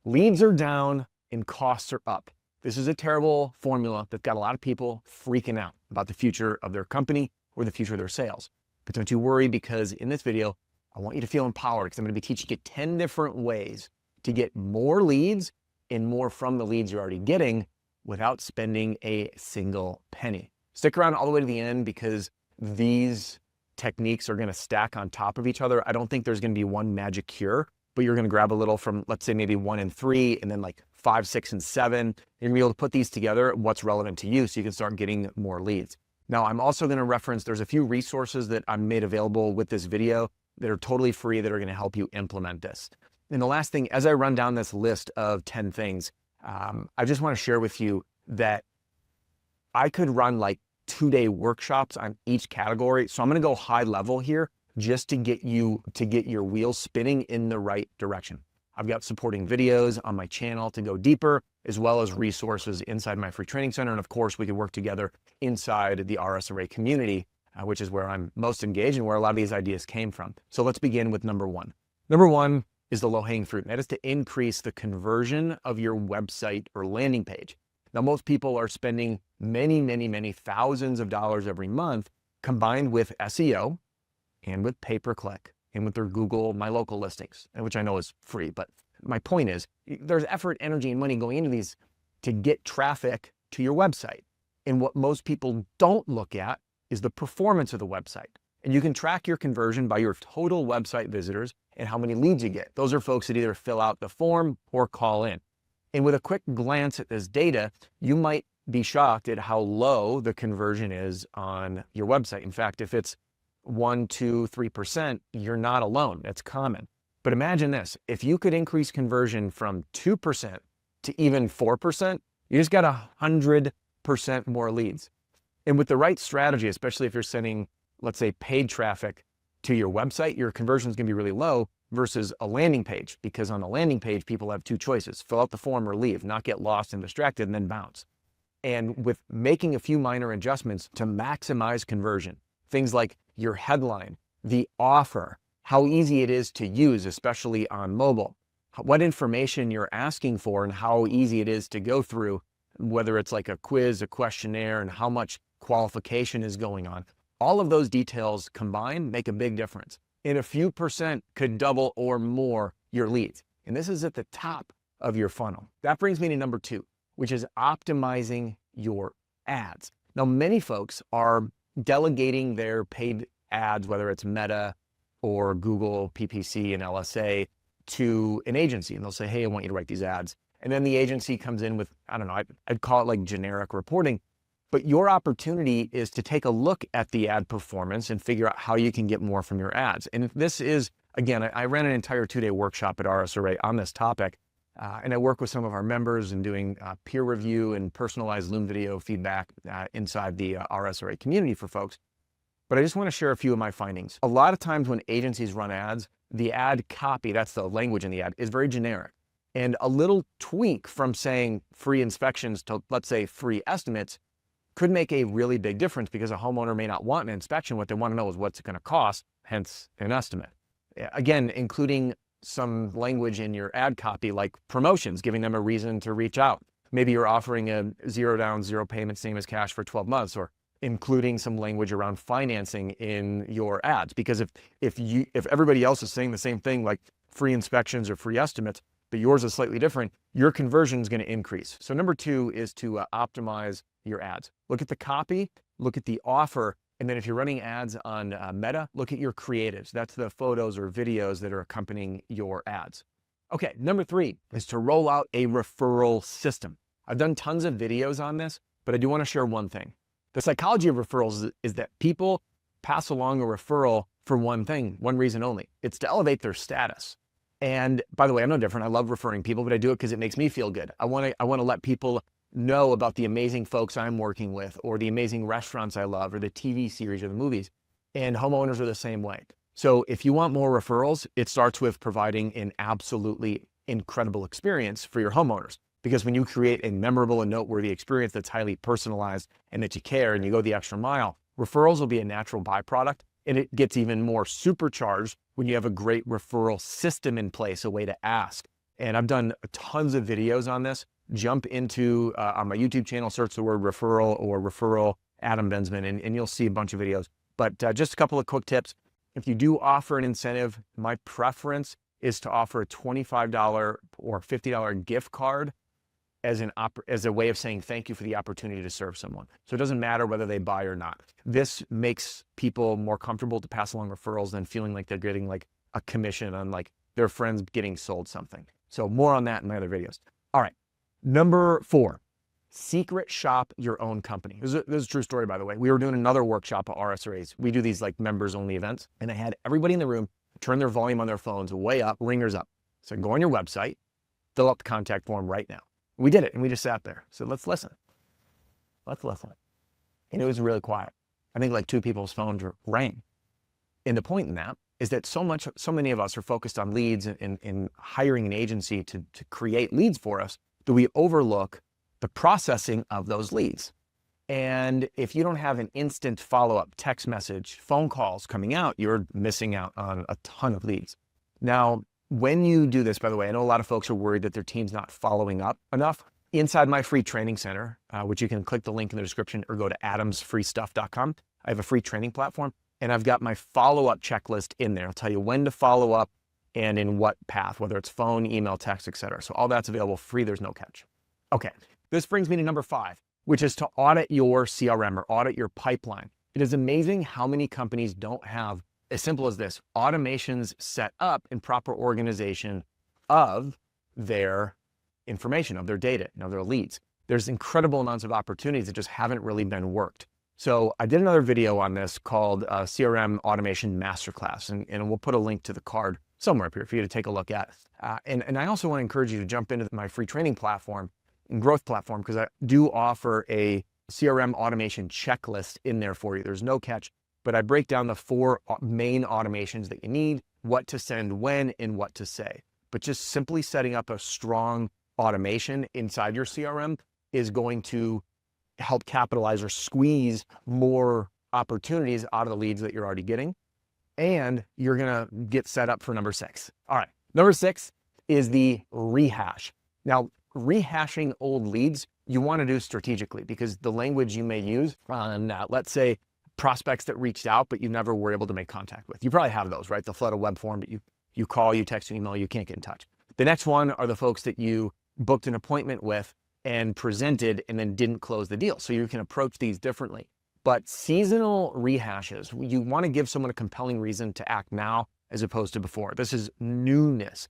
Leads are down and costs are up. This is a terrible formula that's got a lot of people freaking out about the future of their company or the future of their sales. But don't you worry, because in this video, I want you to feel empowered, because I'm going to be teaching you 10 different ways to get more leads and more from the leads you're already getting without spending a single penny. Stick around all the way to the end, because these techniques are going to stack on top of each other. I don't think there's going to be one magic cure, but you're going to grab a little from, let's say, maybe 1 and 3, and then like 5, 6, and 7. You're going to be able to put these together, what's relevant to you, so you can start getting more leads. Now, I'm also going to reference, there's a few resources that I made available with this video that are totally free that are going to help you implement this. And the last thing, as I run down this list of 10 things, I just want to share with you that I could run like 2-day workshops on each category. So I'm going to go high level here just to get your wheels spinning in the right direction. I've got supporting videos on my channel to go deeper, as well as resources inside my free training center. And of course, we could work together inside the RSRA community, which is where I'm most engaged and where a lot of these ideas came from. So let's begin with number 1. Number 1 is the low-hanging fruit, and that is to increase the conversion of your website or landing page. Now, most people are spending many thousands of dollars every month combined with SEO and with pay-per-click and with their Google My Local listings, which I know is free. But my point is, there's effort, energy, and money going into these to get traffic to your website. And what most people don't look at is the performance of the website. And you can track your conversion by your total website visitors and how many leads you get. Those are folks that either fill out the form or call in. And with a quick glance at this data, you might be shocked at how low the conversion is on your website. In fact, if it's 1, 2, 3%, you're not alone. That's common. But imagine this, if you could increase conversion from 2% to even 4%, you just got 100% more leads. And with the right strategy, especially if you're sending, let's say, paid traffic to your website, your conversion is going to be really low versus a landing page, because on a landing page, people have 2 choices: fill out the form or leave, not get lost and distracted and then bounce. And with making a few minor adjustments to maximize conversion, things like your headline, the offer, how easy it is to use, especially on mobile, what information you're asking for and how easy it is to go through, whether it's like a quiz, a questionnaire, and how much qualification is going on. All of those details combined make a big difference. And a few percent could double or more your leads. And this is at the top of your funnel. That brings me to number 2, which is optimizing your ads. Now, many folks are delegating their paid ads, whether it's Meta or Google, PPC, and LSA, to an agency. And they'll say, hey, I want you to write these ads. And then the agency comes in with, I don't know, I'd call it like generic reporting. But your opportunity is to take a look at the ad performance and figure out how you can get more from your ads. And this is, again, I ran an entire 2-day workshop at RSRA on this topic. And I work with some of our members in doing peer review and personalized Loom video feedback inside the RSRA community for folks. But I just want to share a few of my findings. A lot of times when agencies run ads, the ad copy, that's the language in the ad, is very generic. And a little tweak from saying free inspections to, let's say, free estimates could make a really big difference, because a homeowner may not want an inspection. What they want to know is what's it going to cost, hence an estimate. Again, including some language in your ad copy like promotions, giving them a reason to reach out. Maybe you're offering a 0 down, 0 payment, same as cash for 12 months, or including some language around financing in your ads. Because if everybody else is saying the same thing, like free inspections or free estimates, but yours is slightly different, your conversion is going to increase. So number 2 is to optimize your ads. Look at the copy, look at the offer, and then if you're running ads on Meta, look at your creatives. That's the photos or videos that are accompanying your ads. Okay, number 3 is to roll out a referral system. I've done tons of videos on this, but I do want to share one thing. The psychology of referrals is that people pass along a referral for one thing, one reason only. It's to elevate their status. And by the way, I'm no different. I love referring people, but I do it because it makes me feel good. I want to let people know about the amazing folks I'm working with, or the amazing restaurants I love, or the TV series or the movies. And homeowners are the same way. So if you want more referrals, it starts with providing an absolutely incredible experience for your homeowners. Because when you create a memorable and noteworthy experience that's highly personalized and that you care and you go the extra mile, referrals will be a natural byproduct. And it gets even more supercharged when you have a great referral system in place, a way to ask, And I've done tons of videos on this. Jump into on my YouTube channel, search the word referral or referral Adam Bensman, and you'll see a bunch of videos. But just a couple of quick tips. If you do offer an incentive, my preference is to offer a $25 or $50 gift card as a way of saying thank you for the opportunity to serve someone. So it doesn't matter whether they buy or not. This makes people more comfortable to pass along referrals than feeling like they're getting like a commission on like their friends getting sold something. So more on that in my other videos. All right, number 4, secret shop your own company. This is a true story, by the way. We were doing another workshop at RSRAs. We do these like members only events, and I had everybody in the room turn their volume on their phones way up, ringers up. So go on your website, fill out the contact form right now. We did it, and we just sat there. So let's listen. Let's listen. And it was really quiet. I think like 2 people's phones rang. And the point in that is that so many of us are focused on leads and hiring an agency to create leads for us that we overlook the processing of those leads. And if you don't have an instant follow-up text message, phone calls coming out, you're missing out on a ton of leads. Now, when you do this, by the way, I know a lot of folks are worried that their team's not following up enough. Inside my free training center, which you can click the link in the description or go to adamsfreestuff.com, I have a free training platform, and I've got my follow-up checklist in there. I'll tell you when to follow up and in what path, whether it's phone, email, text, etc. So all that's available free. There's no catch. Okay, this brings me to number 5, which is to audit your CRM or audit your pipeline. It is amazing how many companies don't have, as simple as this, automations set up in proper organization of their information, of their data, of their leads. There's incredible amounts of opportunities that just haven't really been worked. So I did another video on this called CRM Automation Masterclass, and we'll put a link to the card somewhere up here for you to take a look at. And I also want to encourage you to jump into my free training platform and growth platform, because I do offer a CRM automation checklist in there for you. There's no catch, but I break down the 4 main automations that you need, what to send when, and what to say. But just simply setting up a strong automation inside your CRM is going to help capitalize or squeeze more opportunities out of the leads that you're already getting. And you're gonna get set up for number 6. All right, number 6 is the rehash. Now, rehashing old leads, you wanna do strategically, because the language you may use on, let's say, prospects that reached out, but you never were able to make contact with. You probably have those, right? They'll flood a web form, but you call, you text, you email, you can't get in touch. The next one are the folks that you booked an appointment with and presented and then didn't close the deal. So you can approach these differently. But seasonal rehashes, you want to give someone a compelling reason to act now as opposed to before. This is newness.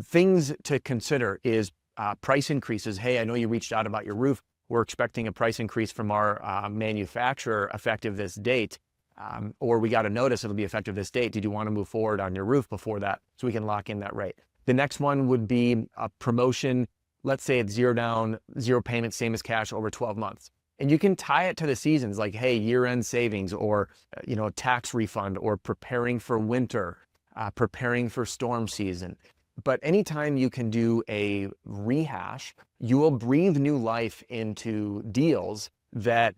Things to consider is price increases. Hey, I know you reached out about your roof. We're expecting a price increase from our manufacturer effective this date. Or we got a notice it'll be effective this date. Did you want to move forward on your roof before that so we can lock in that rate? The next one would be a promotion. Let's say it's 0 down, 0 payment, same as cash over 12 months. And you can tie it to the seasons, like, hey, year-end savings, or tax refund, or preparing for winter, preparing for storm season. But anytime you can do a rehash, you will breathe new life into deals that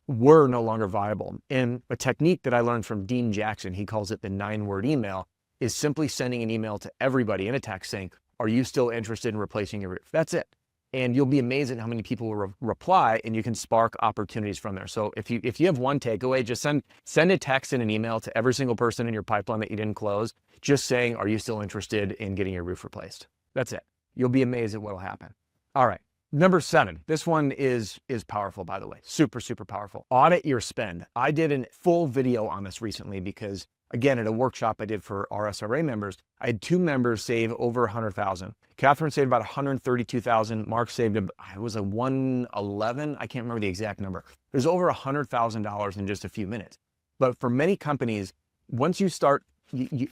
were no longer viable. And a technique that I learned from Dean Jackson, he calls it the 9-word email, is simply sending an email to everybody in a text saying, are you still interested in replacing your roof? That's it. And you'll be amazed at how many people will reply, and you can spark opportunities from there. So if you have one takeaway, just send a text and an email to every single person in your pipeline that you didn't close, just saying, are you still interested in getting your roof replaced? That's it. You'll be amazed at what will happen. All right. Number 7, this one is powerful, by the way, super, super powerful. Audit your spend. I did a full video on this recently because, again, at a workshop I did for RSRA members, I had 2 members save over 100,000. Catherine saved about 132,000. Mark saved, it was a 111. I can't remember the exact number. There's over $100,000 in just a few minutes. But for many companies, once you start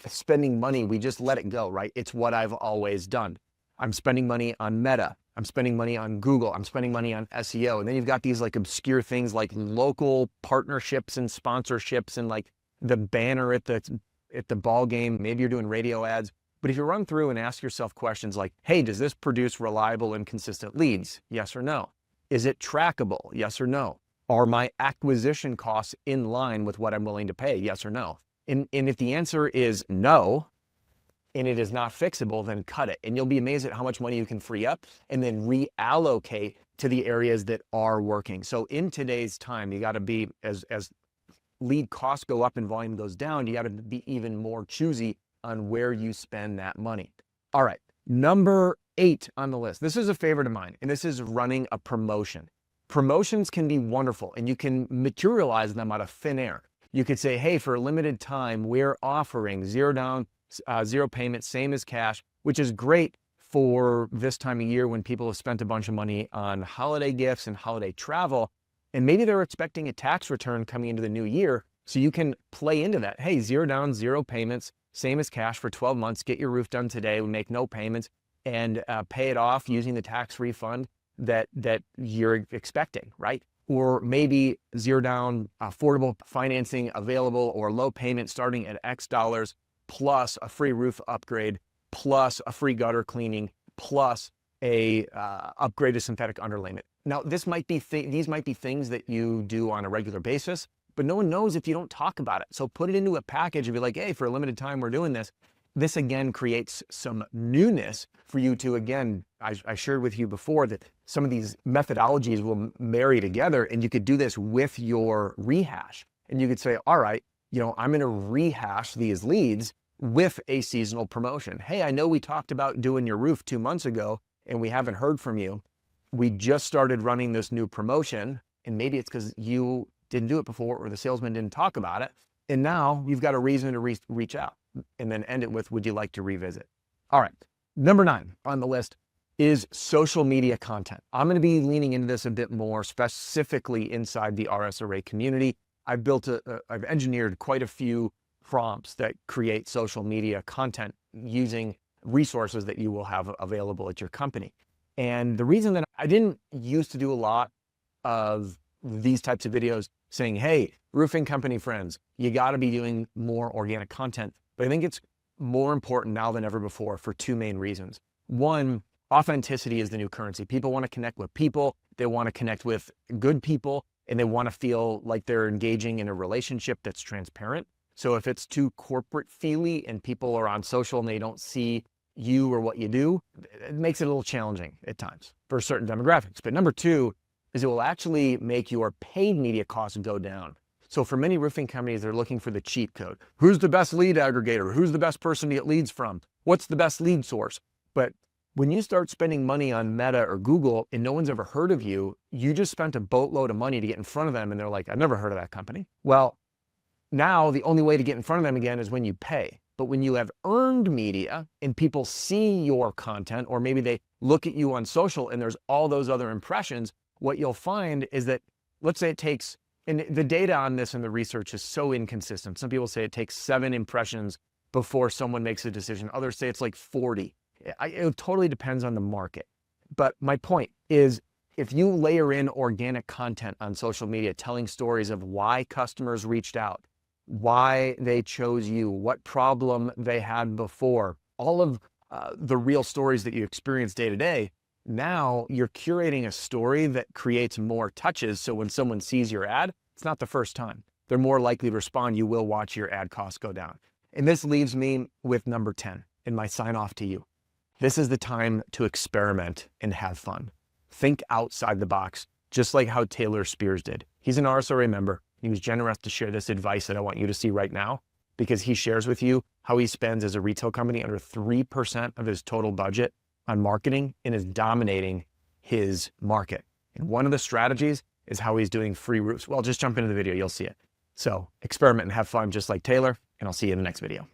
spending money, we just let it go, right? It's what I've always done. I'm spending money on Meta. I'm spending money on Google. I'm spending money on SEO. And then you've got these like obscure things like local partnerships and sponsorships and like the banner at the ball game. Maybe you're doing radio ads. But if you run through and ask yourself questions like, hey, does this produce reliable and consistent leads? Yes or no? Is it trackable? Yes or no? Are my acquisition costs in line with what I'm willing to pay? Yes or no? And if the answer is no, and it is not fixable, then cut it. And you'll be amazed at how much money you can free up and then reallocate to the areas that are working. So in today's time, you got to be, as lead costs go up and volume goes down, you got to be even more choosy on where you spend that money. All right, number 8 on the list. This is a favorite of mine, and this is running a promotion. Promotions can be wonderful, and you can materialize them out of thin air. You could say, hey, for a limited time, we're offering 0 down, 0 payment, same as cash, which is great for this time of year when people have spent a bunch of money on holiday gifts and holiday travel, and maybe they're expecting a tax return coming into the new year. So you can play into that. Hey, 0 down, 0 payments, same as cash for 12 months, get your roof done today, we make no payments, and pay it off using the tax refund that you're expecting, right? Or maybe 0 down, affordable financing available, or low payment starting at X dollars, plus a free roof upgrade, plus a free gutter cleaning, plus a upgrade to synthetic underlayment. Now, these might be things that you do on a regular basis, but no one knows if you don't talk about it. So put it into a package and be like, hey, for a limited time, we're doing this. This again creates some newness for you to, again, I shared with you before that some of these methodologies will marry together, and you could do this with your rehash. And you could say, all right, I'm going to rehash these leads with a seasonal promotion. Hey, I know we talked about doing your roof 2 months ago and we haven't heard from you. We just started running this new promotion, and maybe it's because you didn't do it before or the salesman didn't talk about it. And now you've got a reason to reach out, and then end it with, would you like to revisit? All right. Number 9 on the list is social media content. I'm going to be leaning into this a bit more specifically inside the RSRA community. I've engineered quite a few prompts that create social media content using resources that you will have available at your company. And the reason that I didn't used to do a lot of these types of videos saying, hey, roofing company friends, you got to be doing more organic content. But I think it's more important now than ever before for 2 main reasons. One, authenticity is the new currency. People want to connect with people. They want to connect with good people, and they want to feel like they're engaging in a relationship that's transparent. So if it's too corporate feely and people are on social and they don't see you or what you do, it makes it a little challenging at times for certain demographics. But number 2 is it will actually make your paid media costs go down. So for many roofing companies, they're looking for the cheat code. Who's the best lead aggregator? Who's the best person to get leads from? What's the best lead source? But when you start spending money on Meta or Google and no one's ever heard of you, you just spent a boatload of money to get in front of them, and they're like, I've never heard of that company. Well, now the only way to get in front of them again is when you pay. But when you have earned media and people see your content, or maybe they look at you on social and there's all those other impressions, what you'll find is that, let's say it takes, and the data on this and the research is so inconsistent. Some people say it takes 7 impressions before someone makes a decision. Others say it's like 40. It totally depends on the market. But my point is, if you layer in organic content on social media, telling stories of why customers reached out, why they chose you, what problem they had before, all of the real stories that you experience day to day, now you're curating a story that creates more touches. So when someone sees your ad, it's not the first time. They're more likely to respond. You will watch your ad costs go down. And this leaves me with number 10 in my sign off to you. This is the time to experiment and have fun. Think outside the box, just like how Taylor Spears did. He's an RSRA member. He was generous to share this advice that I want you to see right now, because he shares with you how he spends as a retail company under 3% of his total budget on marketing and is dominating his market. And one of the strategies is how he's doing free roofs. Well, just jump into the video, you'll see it. So experiment and have fun just like Taylor, and I'll see you in the next video.